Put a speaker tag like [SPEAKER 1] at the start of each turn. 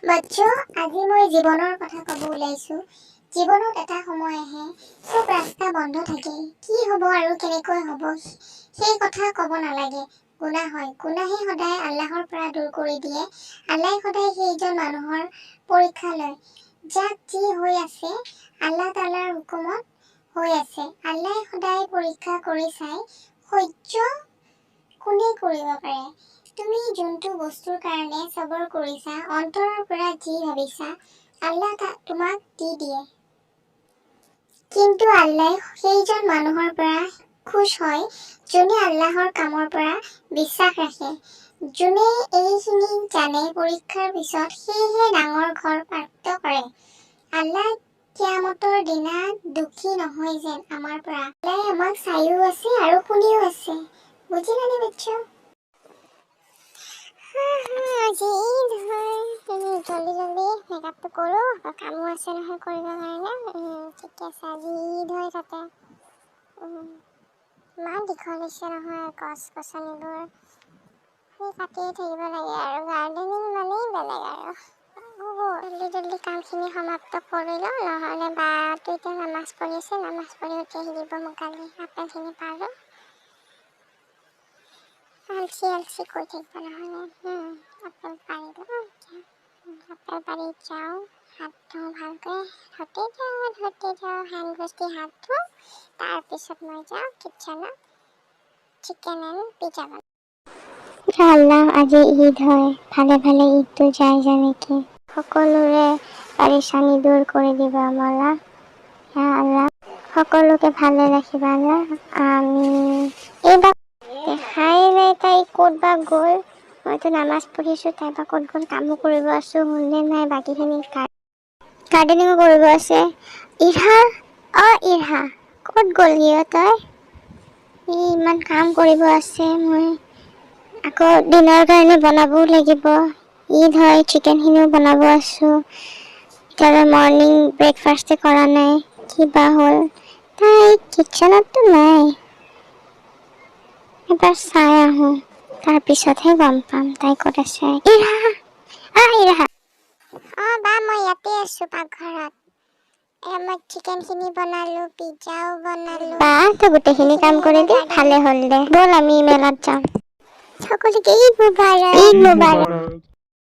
[SPEAKER 1] বাচ্চো, আজি মই জীৱনৰ কথা ক'ব ওলাইছো। জীৱনত এটা সময় আহে, চব ৰাস্তা বন্ধ থাকে। কি হ'ব আৰু কেনেকৈ হ'ব সেই কথা ক'ব নালাগে। গুনাহ হয়, গুনাহে সদায় আল্লাহৰ পৰা দূৰ কৰি দিয়ে। আল্লাহ সদায় সেইজন মানুহৰ পৰীক্ষা লয়, যাক যি হৈ আছে আল্লাহ তাআলাৰ হুকুমত হৈ আছে। আল্লাহ সদায় পৰীক্ষা কৰি চাই সহ্য কোনে কৰিব পাৰে। তুমি যোনটো বস্তুৰ কাৰণে সবৰ কৰিছা, অন্তৰৰ পৰা যি ভাবিছা, আল্লাহ তোমাক দি দিয়ে। কিন্তু আল্লাহ সেইজন মানুহৰ পৰা খুশ হয় যোনে আল্লাহৰ কামৰ পৰা বিশ্বাস ৰাখে, যোনে এইখিনি জানে পৰীক্ষাৰ পিছত সেয়েহে ডাঙৰ ঘৰ প্ৰাপ্ত কৰে। আল্লাহ কিয়ামতৰ দিনা দুখী নহয় যেন আমাৰ পৰা। আল্লাহ আমাক চাইও আছে আৰু শুনিও আছে। বুজিলানে বাচ্চা? আজি ঈদ হয়, জলদি মেকআপটো কৰোঁ, কামো আছে নহয় কৰিবৰ কাৰণে। ঠিকে আছে, আজি ঈদ হয় তাতে। ইমান দীঘল হৈছে নহয় গছ-গছনিবোৰ, সেই কাটিয়ে থাকিব লাগে আৰু গাৰ্ডেনিং মানেই বেলেগ আৰু। জলদি কামখিনি সমাপ্ত কৰি লওঁ, নহ'লে বাটো এতিয়া নামাজ পঢ়ি আছে, নামাজ পঢ়ি উঠি আহিব মোক কালি আপেলখিনি পাৰোঁ। আলচি কৈ থাকিব নহ'লে। আপেল পাৰি লওঁ, আপেল পাৰি যাওঁ, হাত ধুওঁ ভালকৈ, ধুতে যাওঁ, হেণ্ড ৱাছ দি হাত ধুওঁ। তাৰপিছত মই যাওঁ কিটচেনত চিকেন এণ্ড পিজ্জা বনাওঁ। আল্লাহ, আজি ঈদ হয়, ভালে ভালে ঈদটো যায় যেনেকৈ সকলোৰে পাৰেচানি দূৰ কৰি দিবা মৌলা। ইয়া আল্লাহ, সকলোকে ভালে ৰাখিবা আল্লাহ, আমিন। এইবাৰ দেখাই নাই তাই ক'ত বা গ'ল। মইতো নামাজ পঢ়িছোঁ, তাই বা ক'ত গ'ল। কামো কৰিব আছোঁ, হ'লনে নাই বাকীখিনি গাৰ্ডেনিঙো কৰিব আছে। ইৰহা ক'ত গ'লহি তই? ইমান কাম কৰিব আছে, মই আকৌ দিনৰ কাৰণে বনাবও লাগিব। ঈদ হয়, চিকেনখিনিও বনাব আছোঁ। এতিয়ালৈ মৰ্ণিং ব্ৰেকফাষ্টে কৰা নাই, কিবা হ'ল। তাই কিটচেনততো নাই, এবাৰ চাই আহোঁ, তাৰপিছতহে গম পাম তাই ক'ত আছে। ইৰহা বা মই ইয়াতে আছোঁ পাকঘৰত। মই চিকেনখিনি বনালোঁ, পিজ্জাও বনালোঁ। বা তই গোটেইখিনি কাম কৰিলি, ভালে হ'ল দে। ব'ল আমি মেলাত যাম। সকলোকে ঈদ মুবাৰক।